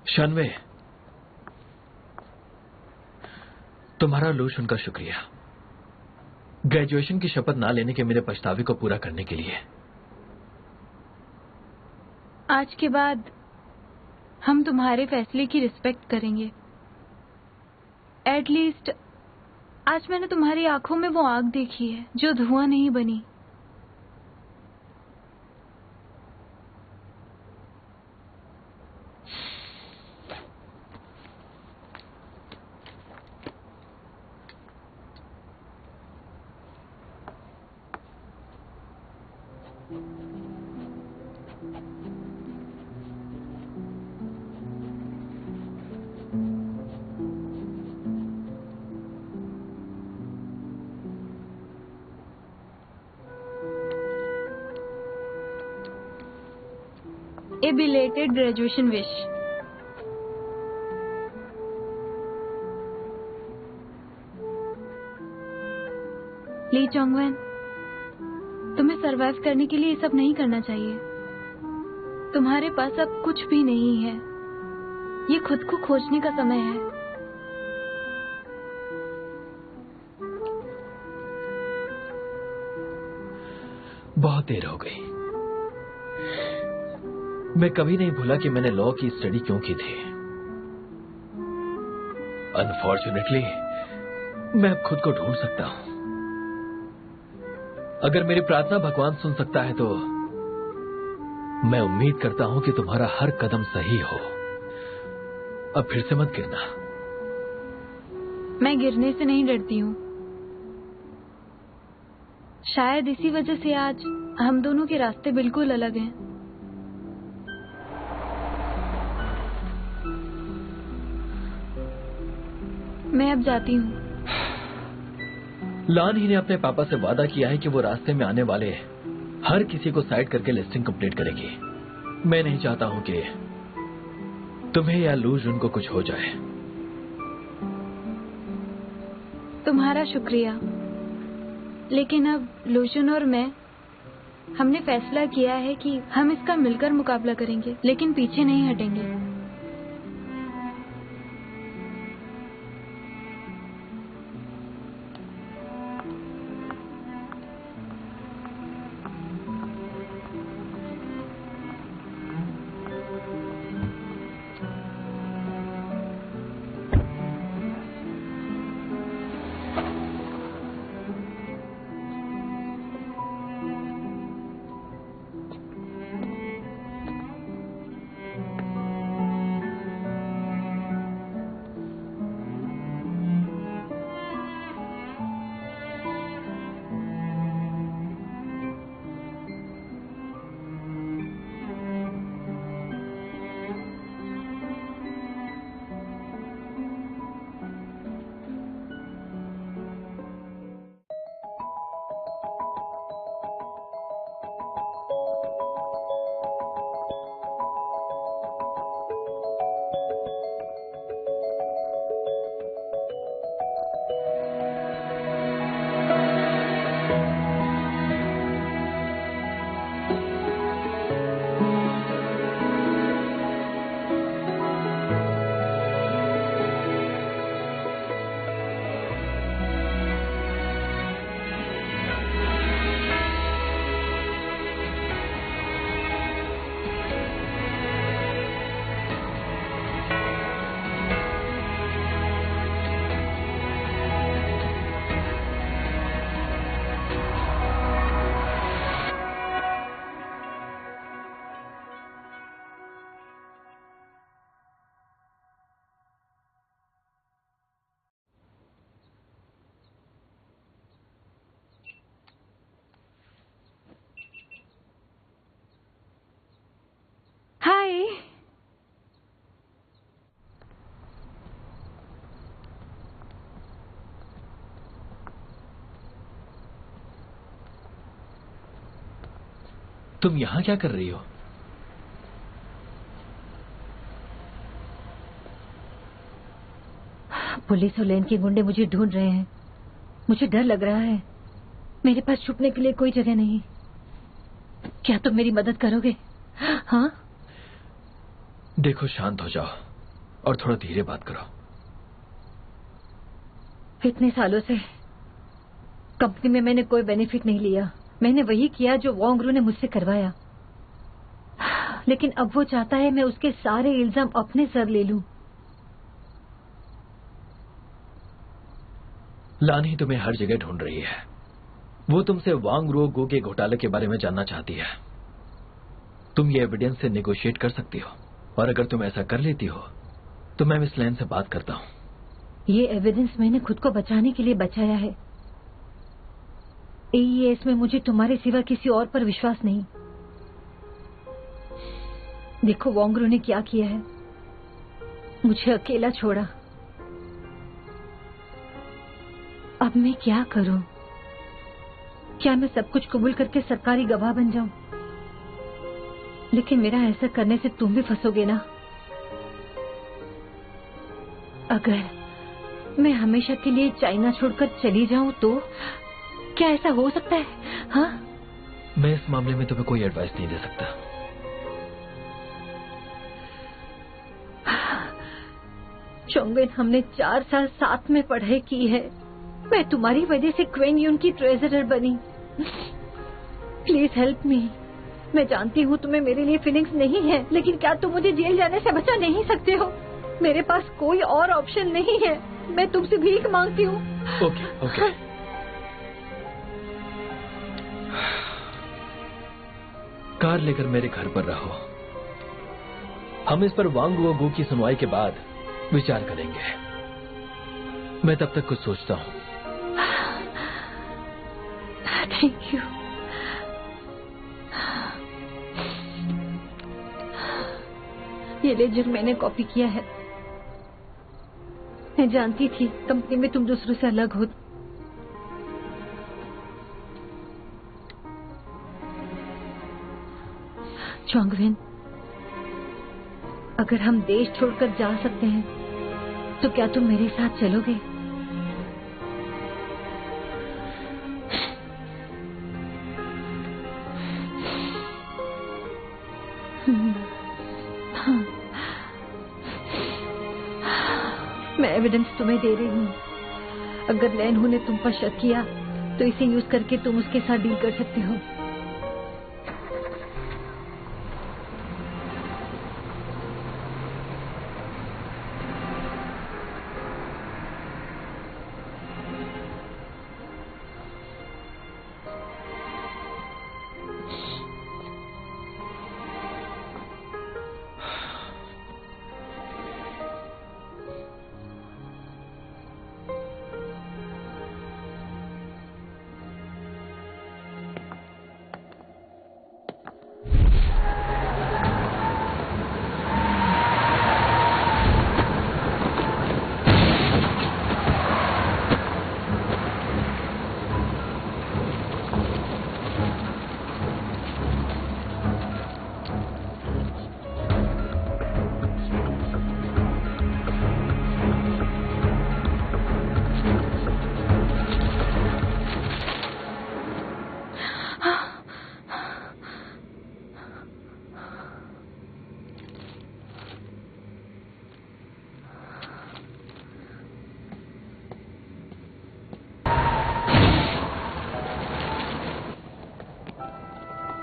शानवे, तुम्हारा लोशन का शुक्रिया, ग्रेजुएशन की शपथ ना लेने के मेरे पछतावे को पूरा करने के लिए। आज के बाद हम तुम्हारे फैसले की रिस्पेक्ट करेंगे। एटलीस्ट आज मैंने तुम्हारी आंखों में वो आग देखी है जो धुआं नहीं बनी। A belated graduation wish. ली चोंगवन, तुम्हें सरवाइव करने के लिए ये सब नहीं करना चाहिए। तुम्हारे पास अब कुछ भी नहीं है। ये खुद को खोजने का समय है। बहुत देर हो गई। मैं कभी नहीं भूला कि मैंने लॉ की स्टडी क्यों की थी। अनफॉर्चुनेटली मैं अब खुद को ढूंढ सकता हूं। अगर मेरी प्रार्थना भगवान सुन सकता है तो मैं उम्मीद करता हूं कि तुम्हारा हर कदम सही हो। अब फिर से मत गिरना। मैं गिरने से नहीं डरती हूं। शायद इसी वजह से आज हम दोनों के रास्ते बिल्कुल अलग हैं। मैं अब जाती हूँ। लान ही ने अपने पापा से वादा किया है कि वो रास्ते में आने वाले हर किसी को साइड करके लिस्टिंग कंप्लीट करेगी। मैं नहीं चाहता हूं कि तुम्हें या लू जुन को कुछ हो जाए। तुम्हारा शुक्रिया, लेकिन अब लूजुन और मैं हमने फैसला किया है कि हम इसका मिलकर मुकाबला करेंगे, लेकिन पीछे नहीं हटेंगे। हाय। तुम यहां क्या कर रही हो? पुलिस और लेन के गुंडे मुझे ढूंढ रहे हैं। मुझे डर लग रहा है। मेरे पास छुपने के लिए कोई जगह नहीं। क्या तुम मेरी मदद करोगे? हाँ? देखो, शांत हो जाओ। और थोड़ा धीरे बात करो। इतने सालों से कंपनी में मैंने कोई बेनिफिट नहीं लिया। मैंने वही किया जो वोंगरू ने मुझसे करवाया, लेकिन अब वो चाहता है मैं उसके सारे इल्जाम अपने सर ले लूं। लानी तुम्हें हर जगह ढूंढ रही है। वो तुमसे वांग रो गो के घोटाले के बारे में जानना चाहती है। तुम ये एविडेंस से नेगोशिएट कर सकती हो, और अगर तुम ऐसा कर लेती हो तो मैं मिस लैन से बात करता हूं। ये एविडेंस मैंने खुद को बचाने के लिए बचाया है। AES में मुझे तुम्हारे सिवा किसी और पर विश्वास नहीं। देखो वोंगरू ने क्या किया है, मुझे अकेला छोड़ा। अब मैं क्या करूं? क्या मैं सब कुछ कबूल करके सरकारी गवाह बन जाऊं? लेकिन मेरा ऐसा करने से तुम भी फंसोगे ना। अगर मैं हमेशा के लिए चाइना छोड़कर चली जाऊं तो क्या ऐसा हो सकता है? हाँ, मैं इस मामले में तुम्हें कोई एडवाइस नहीं दे सकता। चोंगवेन, हमने 4 साल साथ में पढ़ाई की है। मैं तुम्हारी वजह से क्वेन यून की ट्रेजरर बनी। Please help me. मैं जानती हूँ तुम्हें मेरे लिए फीलिंग्स नहीं है, लेकिन क्या तुम मुझे जेल जाने से बचा नहीं सकते हो? मेरे पास कोई और ऑप्शन नहीं है। मैं तुमसे भीख मांगती हूँ। ओके। कार लेकर मेरे घर पर रहो। हम इस पर वांग रो गो की सुनवाई के बाद विचार करेंगे। मैं तब तक कुछ सोचता हूँ। Thank you. ये लेजर मैंने कॉपी किया है। मैं जानती थी कंपनी में तुम दूसरों से अलग हो। चोंगवेन, अगर हम देश छोड़कर जा सकते हैं तो क्या तुम मेरे साथ चलोगे? हाँ। मैं एविडेंस तुम्हें दे रही हूँ। अगर लैनहू ने तुम पर शक किया तो इसे यूज करके तुम उसके साथ डील कर सकते हो।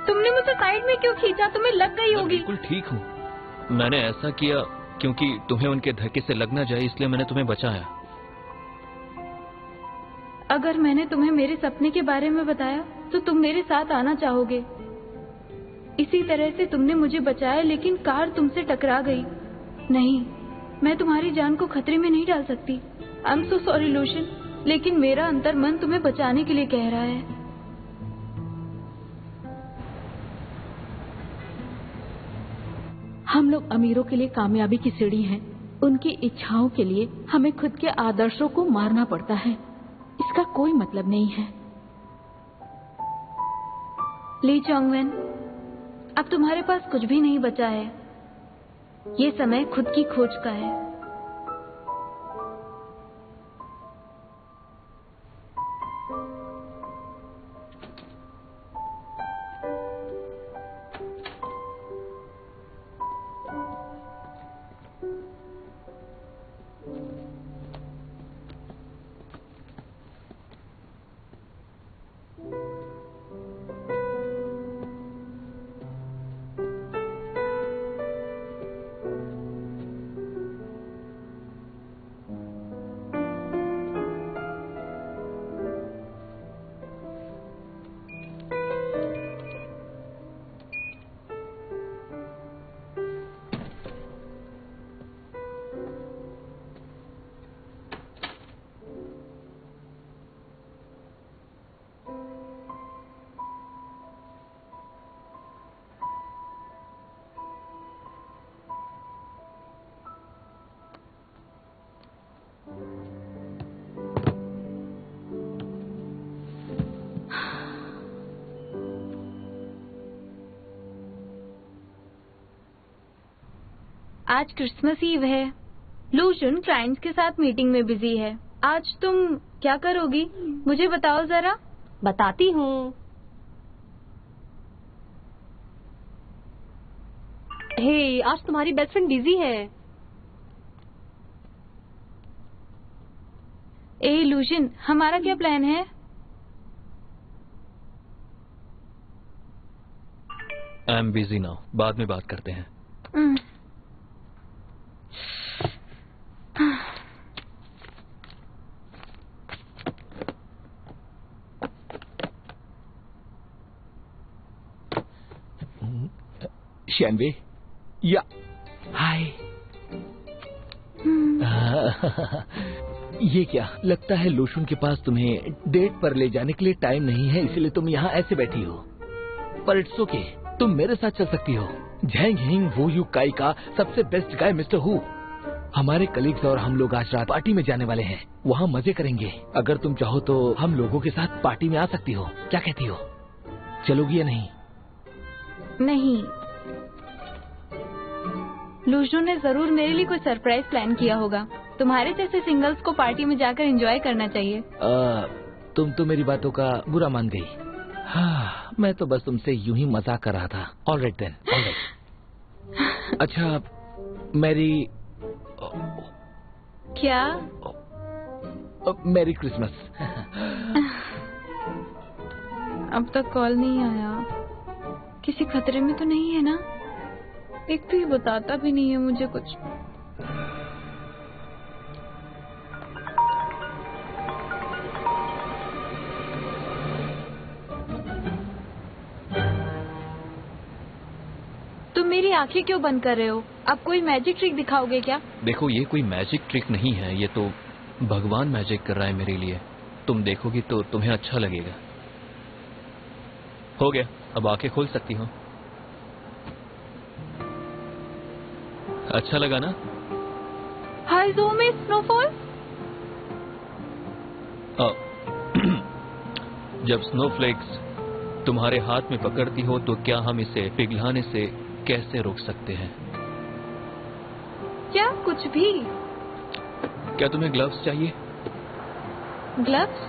तुमने मुझे साइड में क्यों खींचा? तुम्हें लग गई मैं होगी। बिल्कुल ठीक हूँ। मैंने ऐसा किया क्योंकि तुम्हें उनके धक्के से लग ना जाए, इसलिए मैंने तुम्हें बचाया। अगर मैंने तुम्हें मेरे सपने के बारे में बताया तो तुम मेरे साथ आना चाहोगे। इसी तरह से तुमने मुझे बचाया, लेकिन कार तुमसे टकरा गई। नहीं, मैं तुम्हारी जान को खतरे में नहीं डाल सकती। आई एम सो सॉरी लूशन, लेकिन मेरा अंतर मन तुम्हें बचाने के लिए कह रहा है। हम लोग अमीरों के लिए कामयाबी की सीढ़ी हैं। उनकी इच्छाओं के लिए हमें खुद के आदर्शों को मारना पड़ता है। इसका कोई मतलब नहीं है। ली चोंगवेन, अब तुम्हारे पास कुछ भी नहीं बचा है। ये समय खुद की खोज का है। आज क्रिसमस ईव है। लूशन क्लाइंट्स के साथ मीटिंग में बिजी है। आज तुम क्या करोगी, मुझे बताओ जरा। बताती हूँ। हे, आज तुम्हारी बेस्ट फ्रेंड बिजी है। ए लूशन, हमारा क्या प्लान है? आई एम बिजी नाउ, बाद में बात करते हैं। शियानवे, या हाय। ये क्या लगता है लूशन के पास तुम्हें डेट पर ले जाने के लिए टाइम नहीं है, इसलिए तुम यहाँ ऐसे बैठी हो। पर इट्स ओके, तुम मेरे साथ चल सकती हो। झैंग हिंग वो यू काई का सबसे बेस्ट गाय मिस्टर हु। हमारे कलीग्स और हम लोग आज रात पार्टी में जाने वाले हैं, वहाँ मजे करेंगे। अगर तुम चाहो तो हम लोगों के साथ पार्टी में आ सकती हो, क्या कहती हो? चलोगी या नहीं? नहीं, लूशन ने जरूर मेरे लिए कोई सरप्राइज प्लान किया होगा। तुम्हारे जैसे सिंगल्स को पार्टी में जाकर एंजॉय करना चाहिए। तुम तो मेरी बातों का बुरा मान गई। हाँ, मैं तो बस तुमसे यूं ही मजाक कर रहा था। Alright then, alright. अच्छा मैरी क्या? Merry Christmas. अब तक कॉल नहीं आया। किसी खतरे में तो नहीं है ना? एक तो ये बताता भी नहीं है मुझे कुछ। तुम मेरी आंखें क्यों बंद कर रहे हो? अब कोई मैजिक ट्रिक दिखाओगे क्या? देखो, ये कोई मैजिक ट्रिक नहीं है, ये तो भगवान मैजिक कर रहा है मेरे लिए। तुम देखोगी तो तुम्हें अच्छा लगेगा। हो गया, अब आंखें खोल सकती हो। अच्छा लगा ना? हाय ज़ू में स्नोफॉल। जब स्नोफ्लेक्स तुम्हारे हाथ में पकड़ती हो तो क्या हम इसे पिघलाने से कैसे रोक सकते हैं? क्या? कुछ भी? क्या तुम्हें ग्लव्स चाहिए? ग्लव्स?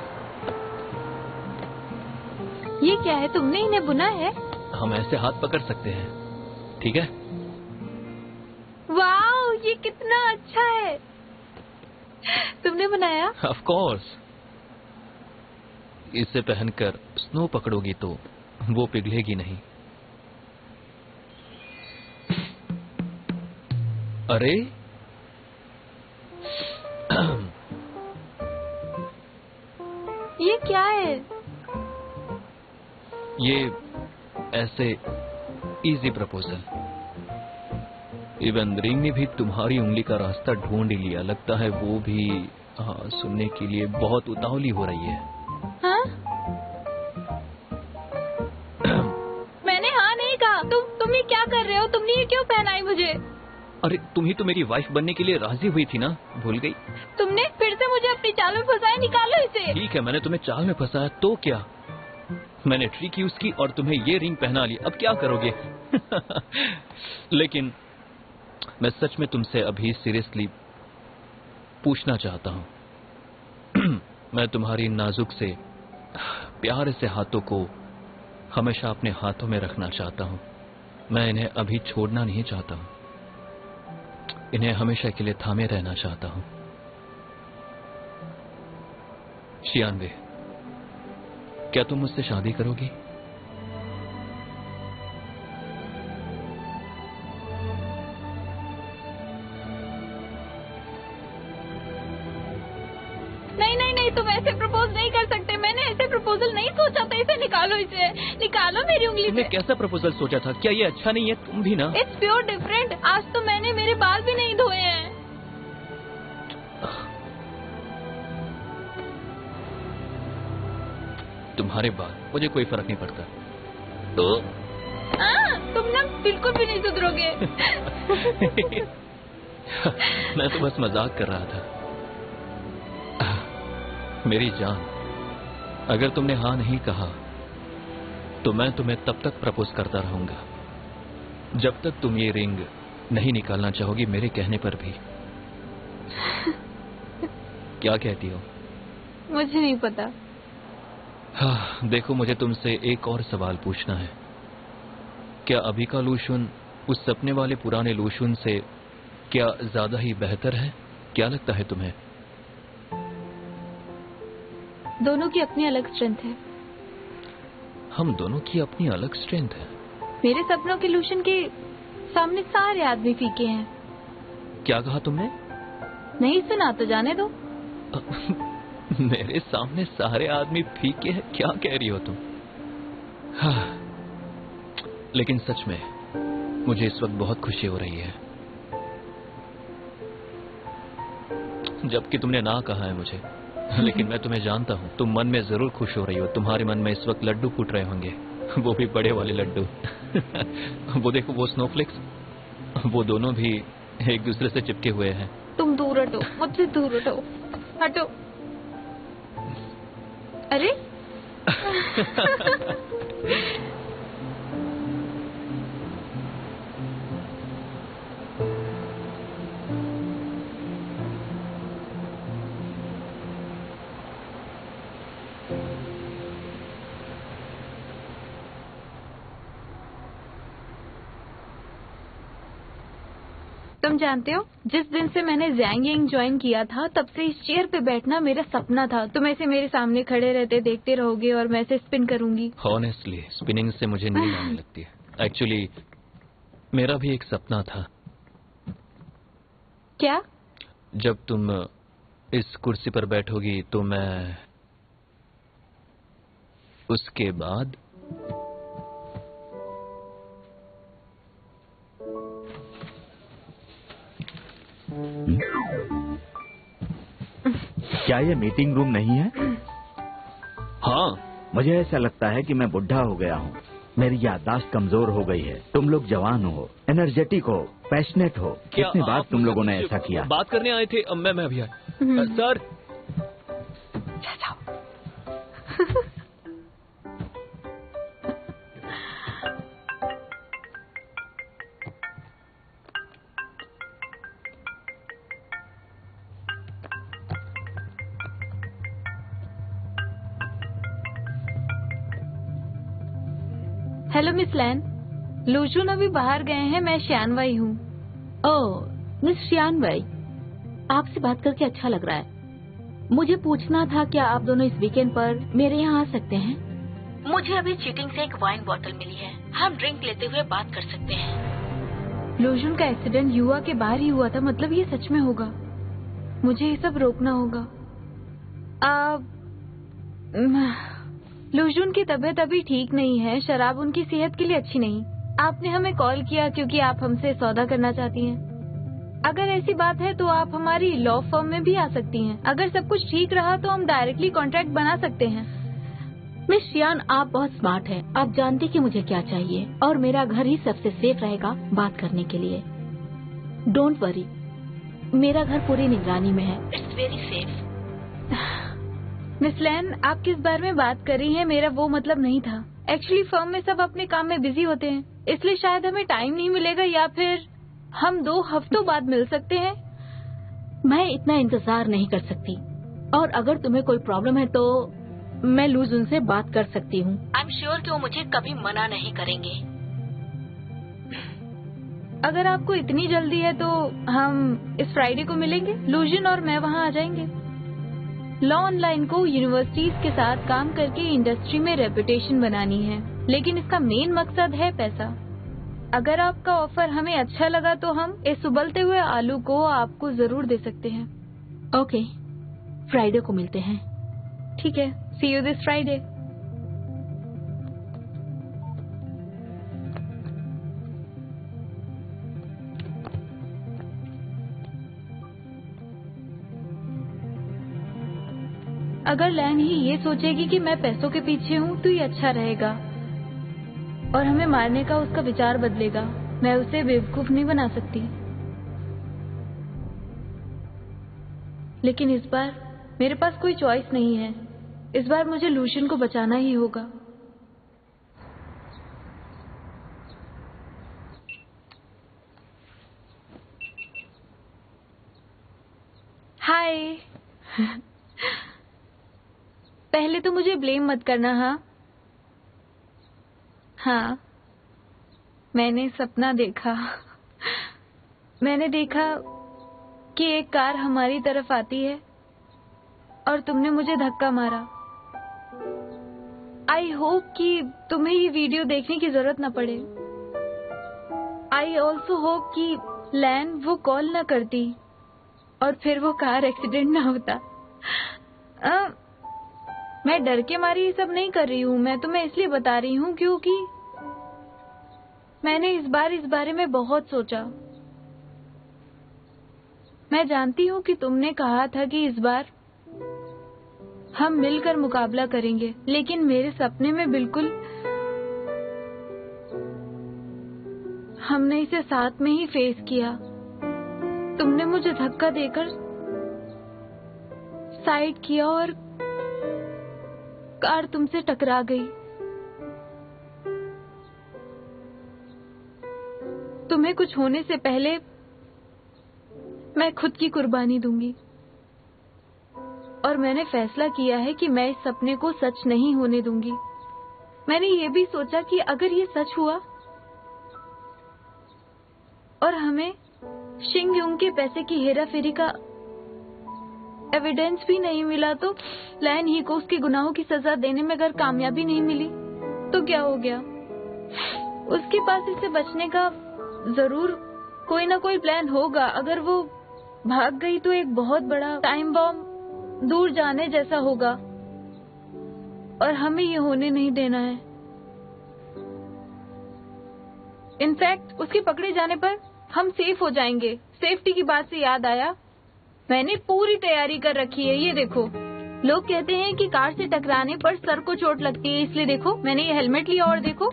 ये क्या है? तुमने इन्हें बुना है? हम ऐसे हाथ पकड़ सकते हैं, ठीक है? वाओ, ये कितना अच्छा है। तुमने बनाया? Of course. इसे पहनकर स्नो पकड़ोगी तो वो पिघलेगी नहीं। अरे ये क्या है? ये ऐसे इजी प्रपोजल। इवन रिंग ने भी तुम्हारी उंगली का रास्ता ढूंढ लिया। लगता है वो भी सुनने के लिए बहुत उतावली हो रही है। हाँ? मैंने हाँ नहीं कहा। तुम ये क्या कर रहे हो? तुमने ये क्यों पहनाई मुझे? अरे तुम ही तो मेरी वाइफ बनने के लिए राजी हुई थी ना, भूल गई? तुमने फिर से मुझे अपनी चाल में फंसाया। निकालो इसे। ठीक है, मैंने तुम्हें चाल में फंसाया तो क्या? मैंने ट्रिक यूज की और तुम्हें ये रिंग पहना ली। अब क्या करोगे? लेकिन मैं सच में तुमसे अभी सीरियसली पूछना चाहता हूं। मैं तुम्हारी नाजुक से प्यार से हाथों को हमेशा अपने हाथों में रखना चाहता हूं। मैं इन्हें अभी छोड़ना नहीं चाहता हूं। इन्हें हमेशा के लिए थामे रहना चाहता हूं। शियानवे, क्या तुम मुझसे शादी करोगी? नहीं नहीं नहीं, तुम ऐसे प्रपोज नहीं कर सकते। मैंने ऐसे प्रपोजल नहीं सोचा था। इसे निकालो, इसे निकालो मेरी उंगली तुमने से। कैसा प्रपोजल सोचा था? क्या ये अच्छा नहीं है? तुम भी ना। It's pure different. आज तो मैंने मेरे बाल भी नहीं धोए हैं। तुम्हारे बाल, मुझे कोई फर्क नहीं पड़ता। तो तुम ना बिल्कुल भी नहीं सुधरोगे। मैं तो बस मजाक कर रहा था। मेरी जान, अगर तुमने हाँ नहीं कहा तो मैं तुम्हें तब तक प्रपोज करता रहूंगा जब तक तुम ये रिंग नहीं निकालना चाहोगी मेरे कहने पर भी? क्या कहती हो? मुझे नहीं पता। हाँ, देखो मुझे तुमसे एक और सवाल पूछना है। क्या अभी का लूशुन उस सपने वाले पुराने लूशुन से क्या ज्यादा ही बेहतर है? क्या लगता है तुम्हें? दोनों की अपनी अलग स्ट्रेंथ है। हम दोनों की अपनी अलग स्ट्रेंथ है। मेरे सपनों के लूशन के सामने सारे आदमी फीके हैं। क्या कहा तुमने? नहीं सुना तो जाने दो। मेरे सामने सारे आदमी फीके हैं? क्या कह रही हो तुम? हाँ, लेकिन सच में मुझे इस वक्त बहुत खुशी हो रही है, जबकि तुमने ना कहा है मुझे। लेकिन मैं तुम्हें जानता हूँ, तुम मन में जरूर खुश हो रही हो। तुम्हारे मन में इस वक्त लड्डू फूट रहे होंगे, वो भी बड़े वाले लड्डू। वो देखो, वो स्नोफ्लेक्स, वो दोनों भी एक दूसरे से चिपके हुए हैं। तुम दूर हटो, मुझसे दूर हटो, हटो। अरे तुम जानते हो, जिस दिन से मैंने ज़ैंग ज्वाइन किया था, तब से इस चेयर पे बैठना मेरा सपना था। तुम ऐसे मेरे सामने खड़े रहते देखते रहोगे और मैं ऐसे स्पिन करूंगी। ऑनेस्टली स्पिनिंग से मुझे नींद आने लगती है। एक्चुअली मेरा भी एक सपना था। क्या? जब तुम इस कुर्सी पर बैठोगी तो मैं उसके बाद क्या ये मीटिंग रूम नहीं है? हाँ, मुझे ऐसा लगता है कि मैं बुढ़ा हो गया हूँ। मेरी याददाश्त कमजोर हो गई है। तुम लोग जवान हो, एनर्जेटिक हो, पैशनेट हो। कितनी बार तुम लोगों ने ऐसा किया? बात करने आए थे। मैं अभी आया। सर, हेलो मिस लैन, लूशुन अभी बाहर गए हैं। मैं श्यानवाई हूँ। ओह, मिस श्यानवाई, आपसे बात करके अच्छा लग रहा है। मुझे पूछना था, क्या आप दोनों इस वीकेंड पर मेरे यहाँ आ सकते हैं? मुझे अभी चीटिंग से एक वाइन बॉटल मिली है। हम ड्रिंक लेते हुए बात कर सकते हैं। लूशुन का एक्सीडेंट युवा के बाहर ही हुआ था, मतलब ये सच में होगा। मुझे ये सब रोकना होगा। लूशुन की तबीयत अभी ठीक नहीं है। शराब उनकी सेहत के लिए अच्छी नहीं। आपने हमें कॉल किया क्योंकि आप हमसे सौदा करना चाहती हैं। अगर ऐसी बात है तो आप हमारी लॉ फर्म में भी आ सकती हैं। अगर सब कुछ ठीक रहा तो हम डायरेक्टली कॉन्ट्रैक्ट बना सकते हैं। मिस श्यान, आप बहुत स्मार्ट हैं। आप जानती कि मुझे क्या चाहिए और मेरा घर ही सबसे सेफ रहेगा बात करने के लिए। डोंट वरी, मेरा घर पूरी निगरानी में है। It's very safe. मिस लैन, आप किस बारे में बात कर रही हैं? मेरा वो मतलब नहीं था। एक्चुअली फर्म में सब अपने काम में बिजी होते हैं, इसलिए शायद हमें टाइम नहीं मिलेगा, या फिर हम 2 हफ्तों बाद मिल सकते हैं। मैं इतना इंतजार नहीं कर सकती, और अगर तुम्हें कोई प्रॉब्लम है तो मैं लूशुन से बात कर सकती हूँ। आई एम श्योर कि वो मुझे कभी मना नहीं करेंगे। अगर आपको इतनी जल्दी है तो हम इस फ्राइडे को मिलेंगे। लूशुन और मैं वहाँ आ जाएंगे। लॉ ऑनलाइन को यूनिवर्सिटीज के साथ काम करके इंडस्ट्री में रेपुटेशन बनानी है, लेकिन इसका मेन मकसद है पैसा। अगर आपका ऑफर हमें अच्छा लगा तो हम इस उबलते हुए आलू को आपको जरूर दे सकते हैं। ओके, फ्राइडे को मिलते हैं। ठीक है, सी यू दिस फ्राइडे। अगर लैन ही ये सोचेगी कि मैं पैसों के पीछे हूँ तो ये अच्छा रहेगा, और हमें मारने का उसका विचार बदलेगा। मैं उसे बेवकूफ नहीं बना सकती। लेकिन इस बार मेरे पास कोई चॉइस नहीं है। इस बार मुझे लूशुन को बचाना ही होगा। हाय। पहले तो मुझे ब्लेम मत करना। हाँ, मैंने सपना देखा। मैंने देखा कि एक कार हमारी तरफ आती है और तुमने मुझे धक्का मारा। आई होप कि तुम्हें ये वीडियो देखने की जरूरत न पड़े। आई ऑल्सो होप कि लैन वो कॉल न करती और फिर वो कार एक्सीडेंट ना होता। मैं डर के मारी ये सब नहीं कर रही हूँ। मैं तुम्हें इसलिए बता रही हूँ क्योंकि मैंने इस बार इस बारे में बहुत सोचा। मैं जानती हूँ कि तुमने कहा था कि इस बार हम मिलकर मुकाबला करेंगे, लेकिन मेरे सपने में बिल्कुल हमने इसे साथ में ही फेस किया। तुमने मुझे धक्का देकर साइड किया और कार तुमसे टकरा गई। तुम्हें कुछ होने से पहले मैं खुद की कुर्बानी दूंगी और मैंने फैसला किया है कि मैं इस सपने को सच नहीं होने दूंगी। मैंने ये भी सोचा कि अगर ये सच हुआ और हमें शिंग यूंग के पैसे की हेराफेरी का एविडेंस भी नहीं मिला तो लैन ही को उसके गुनाहों की सजा देने में अगर कामयाबी नहीं मिली तो क्या हो गया? उसके पास इससे बचने का जरूर कोई ना कोई प्लान होगा। अगर वो भाग गई तो एक बहुत बड़ा टाइम बॉम्ब दूर जाने जैसा होगा और हमें ये होने नहीं देना है। इनफैक्ट उसके पकड़े जाने पर हम सेफ हो जाएंगे। सेफ्टी की बात से याद आया, मैंने पूरी तैयारी कर रखी है। ये देखो, लोग कहते हैं कि कार से टकराने पर सर को चोट लगती है, इसलिए देखो मैंने ये हेलमेट लिया और देखो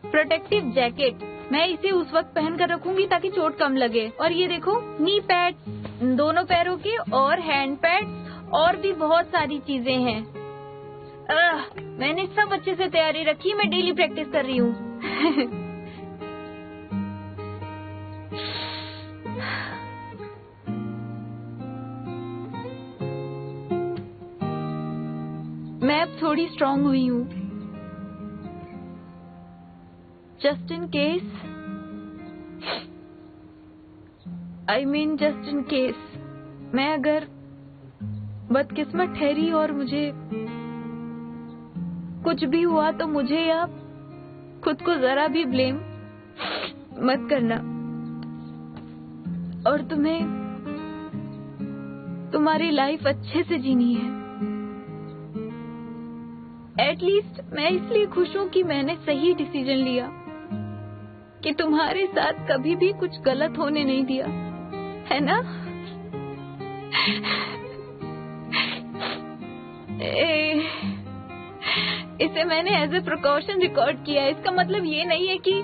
प्रोटेक्टिव जैकेट। मैं इसे उस वक्त पहन कर रखूंगी ताकि चोट कम लगे। और ये देखो नी पैड्स दोनों पैरों के और हैंड पैड्स और भी बहुत सारी चीजें हैं। मैंने सब अच्छे से तैयारी रखी। मैं डेली प्रैक्टिस कर रही हूँ। मैं अब थोड़ी स्ट्रांग हुई हूँ। Just in case, just in case मैं अगर बदकिस्मत ठहरी और मुझे कुछ भी हुआ तो मुझे या खुद को जरा भी ब्लेम मत करना। और तुम्हें तुम्हारी लाइफ अच्छे से जीनी है। एटलीस्ट मैं इसलिए खुश हूँ कि मैंने सही डिसीजन लिया, कि तुम्हारे साथ कभी भी कुछ गलत होने नहीं दिया, है ना? इसे मैंने एज ए प्रिकॉशन रिकॉर्ड किया है। इसका मतलब ये नहीं है कि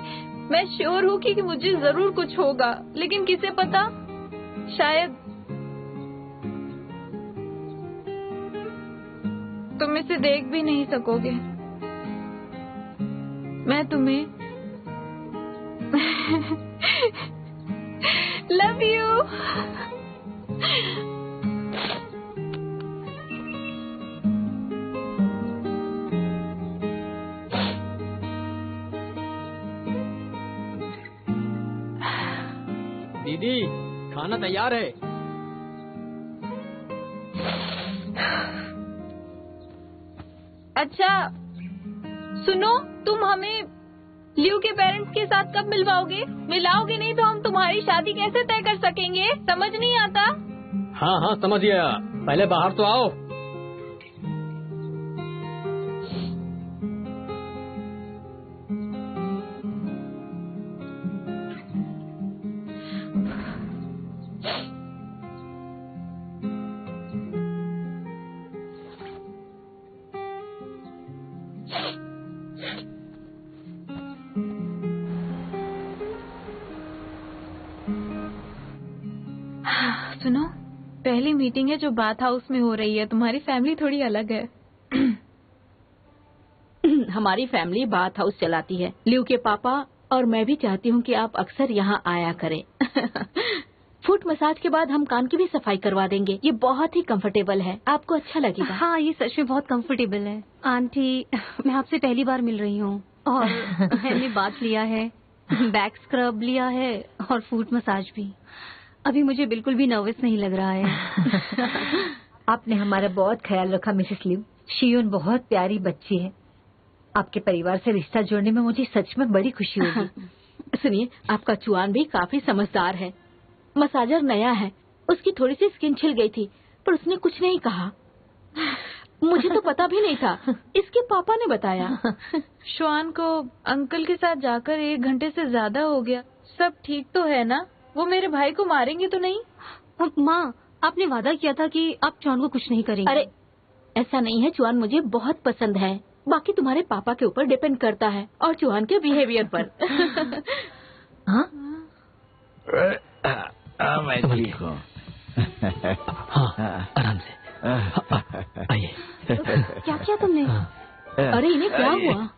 मैं श्योर हूँ कि मुझे जरूर कुछ होगा, लेकिन किसे पता, शायद तुम इसे देख भी नहीं सकोगे। मैं तुम्हें लव यू। दीदी, खाना तैयार है। अच्छा सुनो, तुम हमें लियू के पेरेंट्स के साथ कब मिलवाओगे? मिलाओगे नहीं तो हम तुम्हारी शादी कैसे तय कर सकेंगे? समझ नहीं आता। हाँ हाँ समझ गया, पहले बाहर तो आओ। सुनो, पहली मीटिंग है जो बाथ हाउस में हो रही है। तुम्हारी फैमिली थोड़ी अलग है। हमारी फैमिली बाथ हाउस चलाती है। लियू के पापा और मैं भी चाहती हूँ कि आप अक्सर यहाँ आया करें। फुट मसाज के बाद हम कान की भी सफाई करवा देंगे। ये बहुत ही कंफर्टेबल है, आपको अच्छा लगेगा। हाँ, ये सच में बहुत कंफर्टेबल है। आंटी, मैं आपसे पहली बार मिल रही हूँ और मैंने बात लिया है, बैक स्क्रब लिया है और फुट मसाज भी। अभी मुझे बिल्कुल भी नर्वस नहीं लग रहा है। आपने हमारा बहुत ख्याल रखा मिसेस लिव। शियून बहुत प्यारी बच्ची है। आपके परिवार से रिश्ता जोड़ने में मुझे सच में बड़ी खुशी होगी। सुनिए, आपका चुआन भी काफी समझदार है। मसाजर नया है, उसकी थोड़ी सी स्किन छिल गई थी, पर उसने कुछ नहीं कहा। मुझे तो पता भी नहीं था, इसके पापा ने बताया। श्वान को अंकल के साथ जाकर 1 घंटे से ज्यादा हो गया। सब ठीक तो है ना? वो मेरे भाई को मारेंगे तो नहीं? माँ, आपने वादा किया था कि आप चौहान को कुछ नहीं करेंगे। अरे ऐसा नहीं है, चुआन मुझे बहुत पसंद है। बाकी तुम्हारे पापा के ऊपर डिपेंड करता है और चुआन के बिहेवियर पर। हाँ? मैं ठीक हूँ। हाँ, आराम से आइए। क्या किया तुमने? अरे इन्हें क्या हुआ?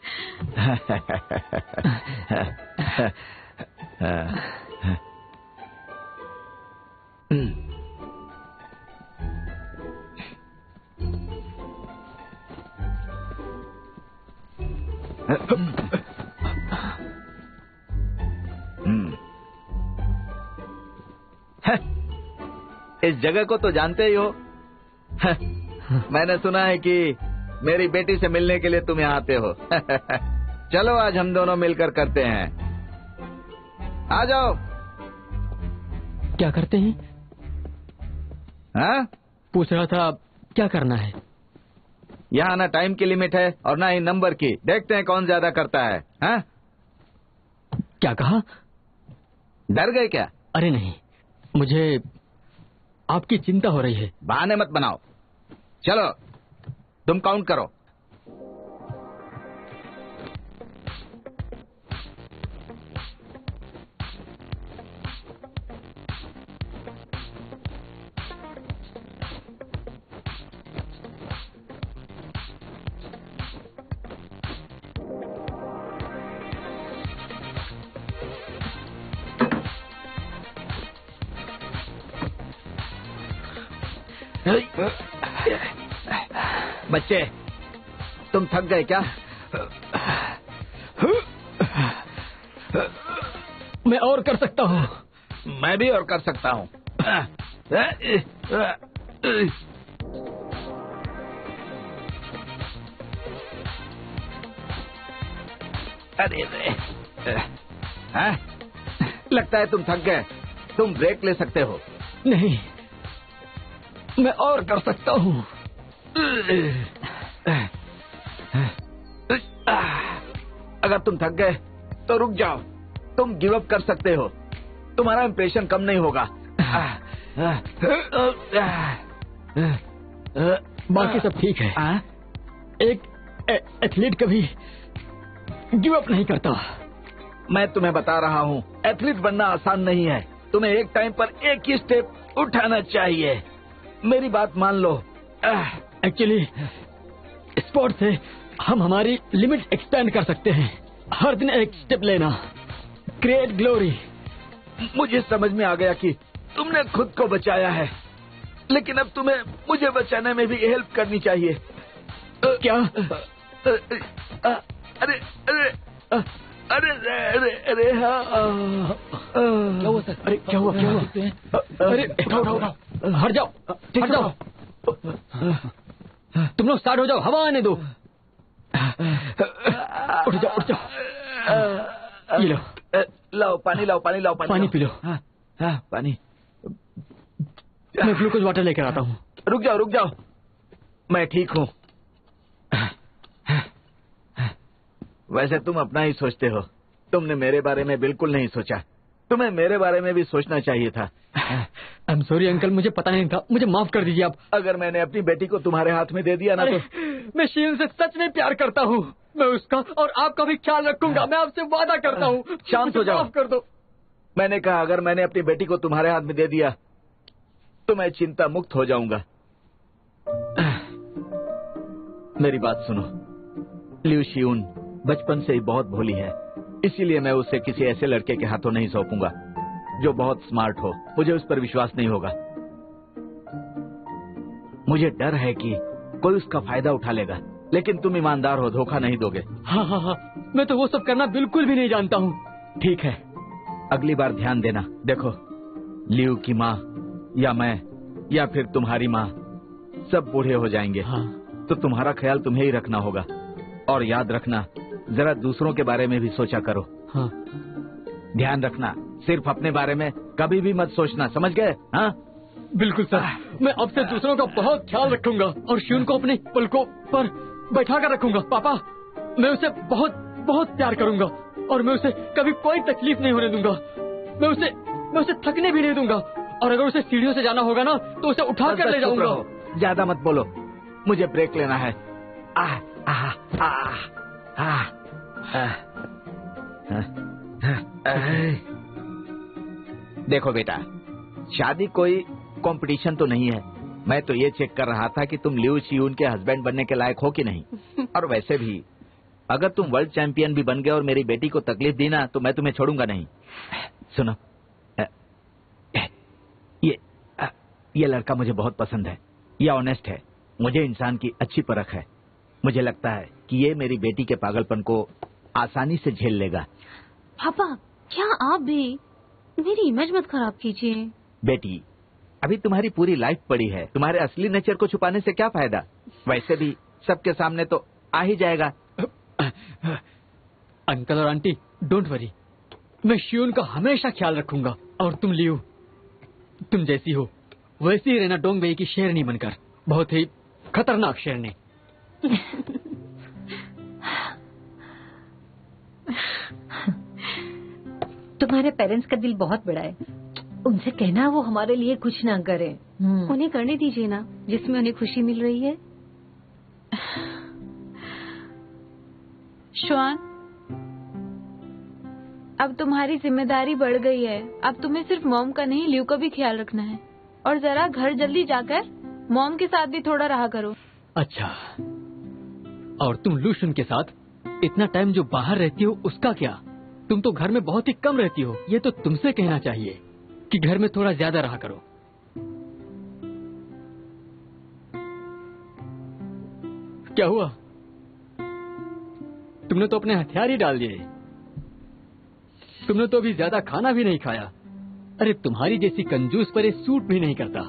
इस जगह को तो जानते ही हो। मैंने सुना है कि मेरी बेटी से मिलने के लिए तुम यहाँ आते हो। चलो आज हम दोनों मिलकर करते हैं। आ जाओ। क्या करते हैं? हाँ? पूछ रहा था क्या करना है। यहाँ ना टाइम की लिमिट है और ना ही नंबर की। देखते हैं कौन ज्यादा करता है। हाँ? क्या कहा? डर गए क्या? अरे नहीं, मुझे आपकी चिंता हो रही है। बहाने मत बनाओ। चलो तुम काउंट करो। बच्चे, तुम थक गए क्या? मैं और कर सकता हूँ। मैं भी और कर सकता हूँ। अरे हाँ? लगता है तुम थक गए। तुम ब्रेक ले सकते हो। नहीं, मैं और कर सकता हूँ। अगर तुम थक गए तो रुक जाओ। तुम गिव अप कर सकते हो। तुम्हारा इंप्रेशन कम नहीं होगा। बाकी सब ठीक है। एक एथलीट कभी गिव अप नहीं करता। मैं तुम्हें बता रहा हूँ, एथलीट बनना आसान नहीं है। तुम्हें एक टाइम पर एक ही स्टेप उठाना चाहिए। मेरी बात मान लो। एक्चुअली स्पोर्ट से हम हमारी लिमिट एक्सटेंड कर सकते हैं। हर दिन एक स्टेप लेना, क्रिएट ग्लोरी। मुझे समझ में आ गया कि तुमने खुद को बचाया है, लेकिन अब तुम्हें मुझे बचाने में भी हेल्प करनी चाहिए। क्या? अरे अरे अरे अरे अरे हाँ। क्या हुआ सर? अरे क्या हुआ? क्या हुआ? अरे उठाओ, हट जाओ, हट जाओ। तुम लोग स्टार्ट हो जाओ, हवा आने दो। उठ जाओ, उठ जाओ। ये लो, लाओ पानी, लाओ पानी, लाओ पानी। पानी पी लो। हाँ पानी। मैं ग्लूकोज वाटर लेकर आता हूँ। रुक जाओ, रुक जाओ। मैं ठीक हूँ। वैसे तुम अपना ही सोचते हो। तुमने मेरे बारे में बिल्कुल नहीं सोचा। तुम्हें मेरे बारे में भी सोचना चाहिए था। आई एम सॉरी अंकल, मुझे पता नहीं था। मुझे माफ कर दीजिए आप। अगर मैंने अपनी बेटी को तुम्हारे हाथ में दे दिया ना तो। मैं शील से सच में प्यार करता हूँ। मैं उसका और आपका भी ख्याल रखूंगा। मैं आपसे वादा करता हूँ। शांत हो जाओ। माफ कर दो। मैंने कहा अगर मैंने अपनी बेटी को तुम्हारे हाथ में दे दिया तो मैं चिंता मुक्त हो जाऊंगा। मेरी बात सुनो। लिu शियून बचपन से ही बहुत भोली है, इसीलिए मैं उसे किसी ऐसे लड़के के हाथों नहीं सौंपूंगा। जो बहुत स्मार्ट हो, मुझे उस पर विश्वास नहीं होगा। मुझे डर है कि कोई उसका फायदा उठा लेगा, लेकिन तुम ईमानदार हो, धोखा नहीं दोगे। हाँ, मैं तो वो सब करना बिल्कुल भी नहीं जानता हूँ। ठीक है, अगली बार ध्यान देना। देखो, लियू की माँ या मैं या फिर तुम्हारी माँ सब बूढ़े हो जाएंगे। हाँ। तो तुम्हारा ख्याल तुम्हें ही रखना होगा। और याद रखना, जरा दूसरों के बारे में भी सोचा करो। हाँ। ध्यान रखना, सिर्फ अपने बारे में कभी भी मत सोचना, समझ गए? हाँ, बिल्कुल सर, मैं अब से दूसरों का बहुत ख्याल रखूंगा और शिवन को अपने पलकों पर बैठा कर रखूंगा। पापा, मैं उसे बहुत बहुत प्यार करूंगा और मैं उसे कभी कोई तकलीफ नहीं होने दूंगा। मैं उसे थकने भी नहीं दूंगा, और अगर उसे सीढ़ियों से जाना होगा ना तो उसे उठा कर ले जाऊंगा। ज्यादा मत बोलो, मुझे ब्रेक लेना है। देखो बेटा, शादी कोई कंपटीशन तो नहीं है। मैं तो ये चेक कर रहा था कि तुम लियू शियून के हस्बैंड बनने के लायक हो कि नहीं। और वैसे भी अगर तुम वर्ल्ड चैंपियन भी बन गए और मेरी बेटी को तकलीफ दी ना, तो मैं तुम्हें छोड़ूंगा नहीं। सुनो, ये लड़का मुझे बहुत पसंद है। ये ऑनेस्ट है, मुझे इंसान की अच्छी परख है। मुझे लगता है कि ये मेरी बेटी के पागलपन को आसानी से झेल लेगा। पापा, क्या आप भी मेरी इमेज मत खराब कीजिए। बेटी, अभी तुम्हारी पूरी लाइफ पड़ी है, तुम्हारे असली नेचर को छुपाने से क्या फायदा? वैसे भी सबके सामने तो आ ही जाएगा। अंकल और आंटी, डोंट वरी, मैं शिवन का हमेशा ख्याल रखूंगा। और तुम लियू, तुम जैसी हो वैसी ही रहना, डोंगबेई की शेरनी बनकर, बहुत ही खतरनाक शेरनी। तुम्हारे पेरेंट्स का दिल बहुत बड़ा है, उनसे कहना वो हमारे लिए कुछ ना करें। उन्हें करने दीजिए ना, जिसमें उन्हें खुशी मिल रही है। श्वान, अब तुम्हारी जिम्मेदारी बढ़ गई है। अब तुम्हें सिर्फ मॉम का नहीं, लियू का भी ख्याल रखना है। और जरा घर जल्दी जाकर मॉम के साथ भी थोड़ा रहा करो। अच्छा, और तुम लूशन के साथ इतना टाइम जो बाहर रहती हो उसका क्या? तुम तो घर में बहुत ही कम रहती हो। ये तो तुमसे कहना चाहिए कि घर में थोड़ा ज्यादा रहा करो। क्या हुआ? तुमने तो अपने हथियार ही डाल दिए। तुमने तो अभी ज्यादा खाना भी नहीं खाया। अरे तुम्हारी जैसी कंजूस पर ये सूट भी नहीं करता।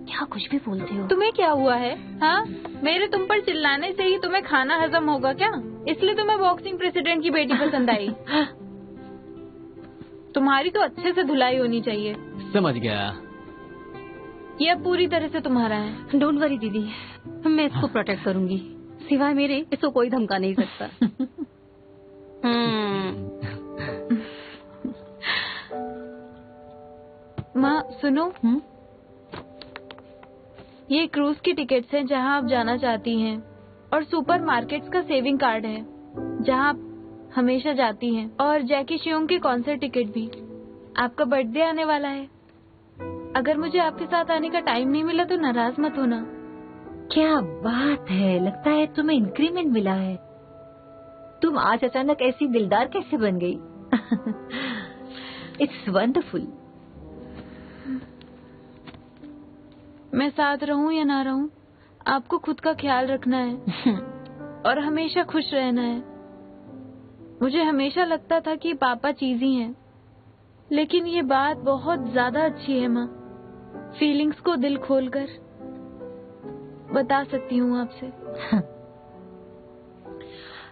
क्या कुछ भी बोलते हो? तुम्हें क्या हुआ है? हाँ, मेरे तुम पर चिल्लाने से ही तुम्हें खाना हजम होगा क्या? इसलिए तुम्हें बॉक्सिंग प्रेसिडेंट की बेटी पसंद आई। तुम्हारी तो अच्छे से धुलाई होनी चाहिए। समझ गया। ये अब पूरी तरह से तुम्हारा है। डोंट वरी दीदी, मैं इसको प्रोटेक्ट करूंगी। सिवाय मेरे इसको कोई धमका नहीं सकता। माँ सुनो, ये क्रूज की टिकट्स हैं जहाँ आप जाना चाहती हैं, और सुपर मार्केट्स का सेविंग कार्ड है जहाँ आप हमेशा जाती हैं, और जैकी शियोंग की कॉन्सर्ट टिकट भी। आपका बर्थडे आने वाला है। अगर मुझे आपके साथ आने का टाइम नहीं मिला तो नाराज मत होना। क्या बात है, लगता है तुम्हें इंक्रीमेंट मिला है। तुम आज अचानक ऐसी दिलदार कैसे बन गई? It's wonderful. मैं साथ रहूं या ना रहूं, आपको खुद का ख्याल रखना है और हमेशा खुश रहना है। मुझे हमेशा लगता था कि पापा चीजी हैं, लेकिन ये बात बहुत ज्यादा अच्छी है माँ। फीलिंग्स को दिल खोलकर बता सकती हूँ आपसे।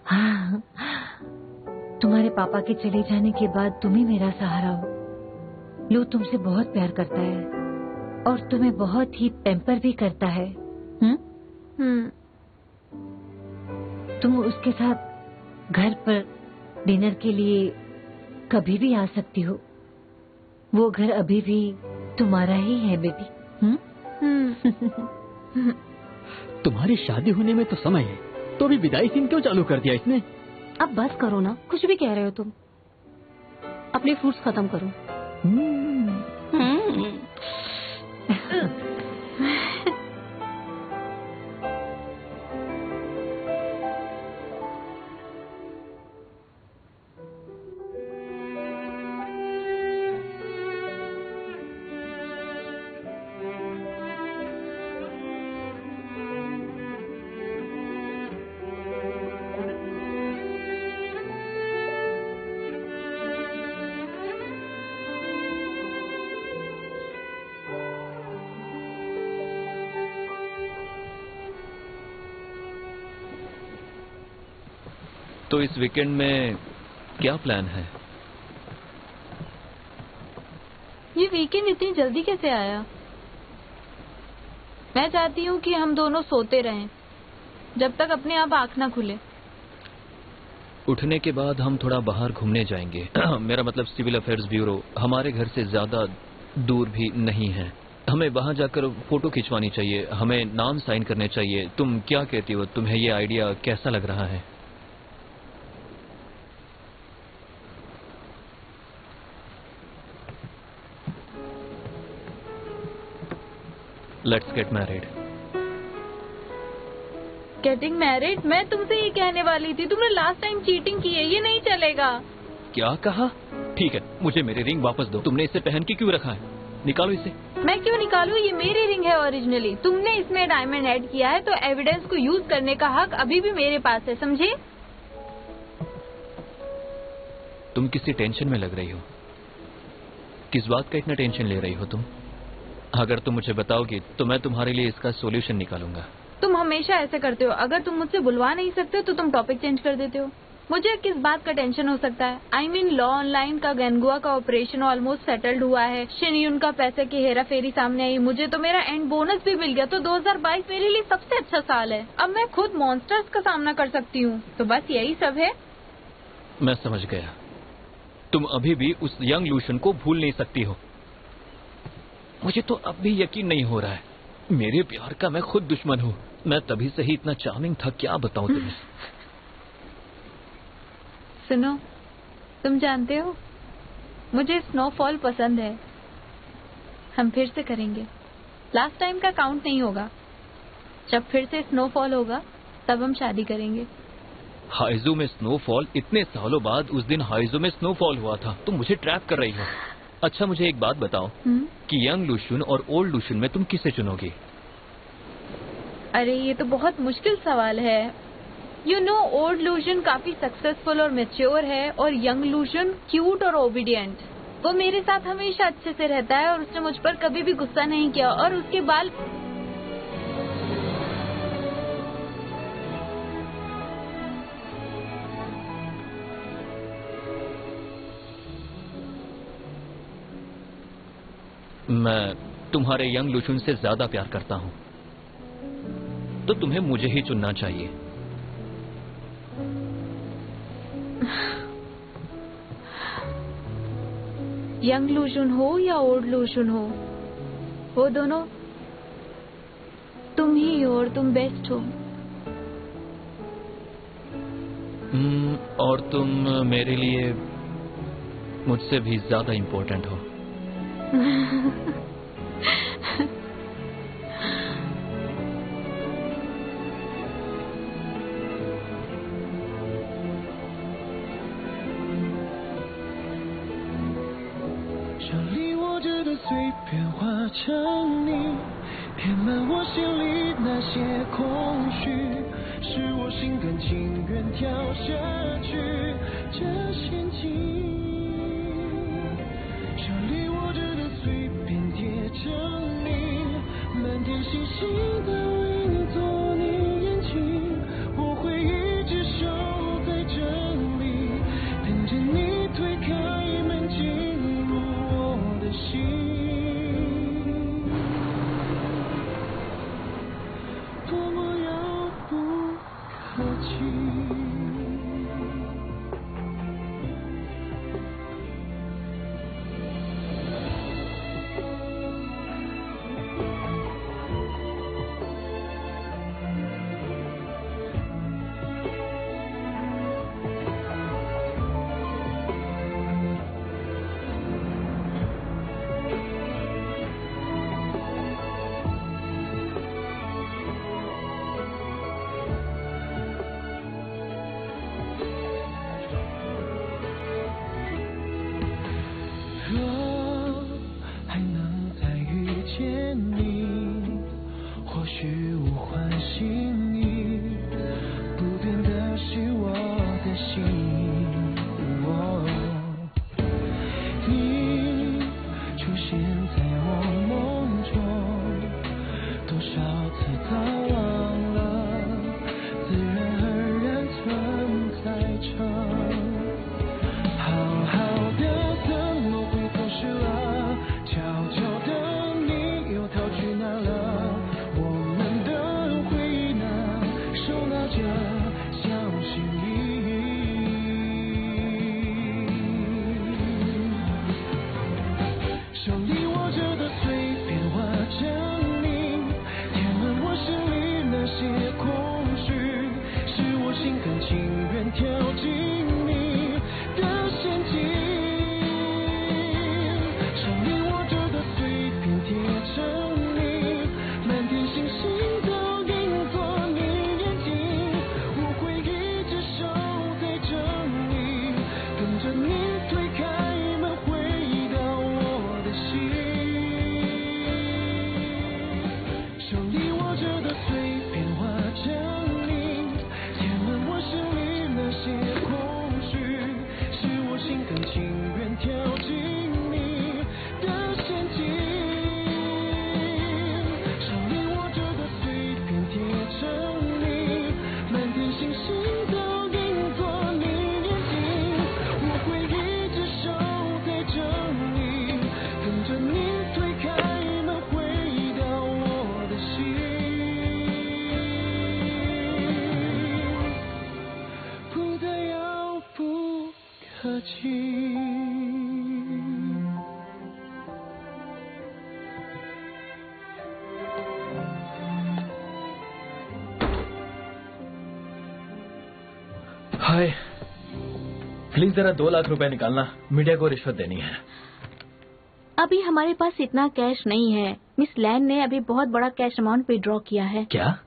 हाँ, तुम्हारे पापा के चले जाने के बाद तुम ही मेरा सहारा हो। लू तुमसे बहुत प्यार करता है और तुम्हें बहुत ही पैम्पर भी करता है। तुम उसके साथ घर पर डिनर के लिए कभी भी आ सकती हो। वो घर अभी भी तुम्हारा ही है बेबी। तुम्हारी शादी होने में तो समय है, तो अभी विदाई सीन क्यों चालू कर दिया इसने? अब बस करो ना, कुछ भी कह रहे हो तुम। अपने फ्रूट्स खत्म करो। तो इस वीकेंड में क्या प्लान है? ये वीकेंड इतनी जल्दी कैसे आया? मैं चाहती हूँ कि हम दोनों सोते रहें जब तक अपने आप आंख ना खुले। उठने के बाद हम थोड़ा बाहर घूमने जाएंगे। मेरा मतलब सिविल अफेयर्स ब्यूरो हमारे घर से ज्यादा दूर भी नहीं है। हमें वहां जाकर फोटो खिंचवानी चाहिए, हमें नाम साइन करने चाहिए। तुम क्या कहती हो? तुम्हें ये आइडिया कैसा लग रहा है? Let's get married. Getting married? मैं तुमसे ये कहने वाली थी। तुमने लास्ट टाइम चीटिंग की है, ये नहीं चलेगा। क्या कहा? ठीक है, मुझे मेरी रिंग वापस दो। तुमने इसे पहन के क्यों रखा है? निकालो इसे। मैं क्यों निकालूं? ये मेरी रिंग है ओरिजिनली। तुमने इसमें डायमंड ऐड किया है तो एविडेंस को यूज करने का हक अभी भी मेरे पास है, समझे? तुम किसी टेंशन में लग रही हो। किस बात का इतना टेंशन ले रही हो तुम? अगर तुम मुझे बताओगी तो मैं तुम्हारे लिए इसका सॉल्यूशन निकालूंगा। तुम हमेशा ऐसे करते हो। अगर तुम मुझसे बुलवा नहीं सकते तो तुम टॉपिक चेंज कर देते हो। मुझे किस बात का टेंशन हो सकता है? आई मीन लॉ ऑनलाइन का गैनगुआ का ऑपरेशन ऑलमोस्ट सेटल्ड हुआ है। शिनयुन का पैसे की हेरा फेरी सामने आई। मुझे तो मेरा एंड बोनस भी मिल गया। तो 2022 मेरे लिए सबसे अच्छा साल है। अब मैं खुद मॉन्स्टर्स का सामना कर सकती हूँ। तो बस यही सब है। मैं समझ गया। तुम अभी भी उस यंग लूशन को भूल नहीं सकती हो। मुझे तो अब भी यकीन नहीं हो रहा है। मेरे प्यार का मैं खुद दुश्मन हूँ। मैं तभी से ही इतना चार्मिंग था, क्या बताऊं तुम्हें। सुनो, तुम जानते हो मुझे स्नोफॉल पसंद है। हम फिर से करेंगे। लास्ट टाइम का काउंट नहीं होगा। जब फिर से स्नोफॉल होगा तब हम शादी करेंगे। हाइजू में स्नोफॉल? इतने सालों बाद उस दिन हाइजू में स्नोफॉल हुआ था। तुम मुझे ट्रैप कर रही हो। अच्छा मुझे एक बात बताओ कि यंग लूशन और ओल्ड लूशन में तुम किसे चुनोगी? अरे ये तो बहुत मुश्किल सवाल है। यू नो, ओल्ड लूशन काफी सक्सेसफुल और मैच्योर है और यंग लूशन क्यूट और ओबीडियंट। वो मेरे साथ हमेशा अच्छे से रहता है और उसने मुझ पर कभी भी गुस्सा नहीं किया और उसके बाल मैं तुम्हारे यंग लूशन से ज्यादा प्यार करता हूँ, तो तुम्हें मुझे ही चुनना चाहिए। यंग लूशन हो या ओल्ड लूशन हो, वो दोनों तुम ही हो और तुम बेस्ट हो। और तुम मेरे लिए मुझसे भी ज्यादा इम्पोर्टेंट हो।填满我心里那些空虚，是我心甘情愿跳下去这陷阱。手里握着的随便贴着你，满天星星都映作你眼睛，我会一直守在这里，等着你推开门进入我的心。客气。हाय, प्लीज जरा 2 लाख रुपए निकालना, मीडिया को रिश्वत देनी है। अभी हमारे पास इतना कैश नहीं है। मिस लैन ने अभी बहुत बड़ा कैश अमाउंट विड्रॉ किया है। क्या?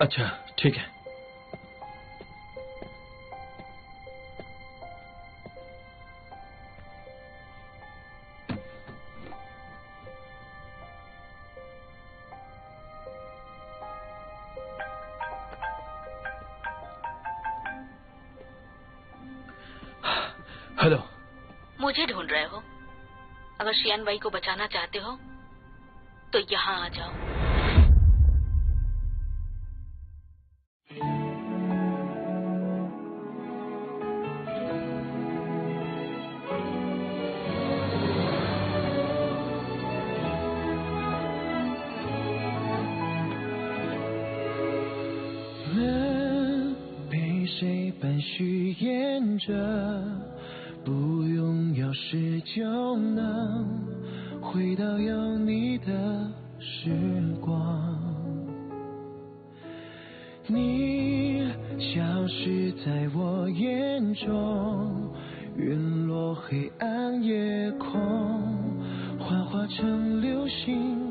अच्छा ठीक है। हेलो, मुझे ढूंढ रहे हो? अगर शियान बाई को बचाना चाहते हो तो यहाँ आ जाओ।门被谁般虚掩着，不用钥匙就能回到有你的时光。你消失在我眼中，陨落黑暗夜空，幻化成流星。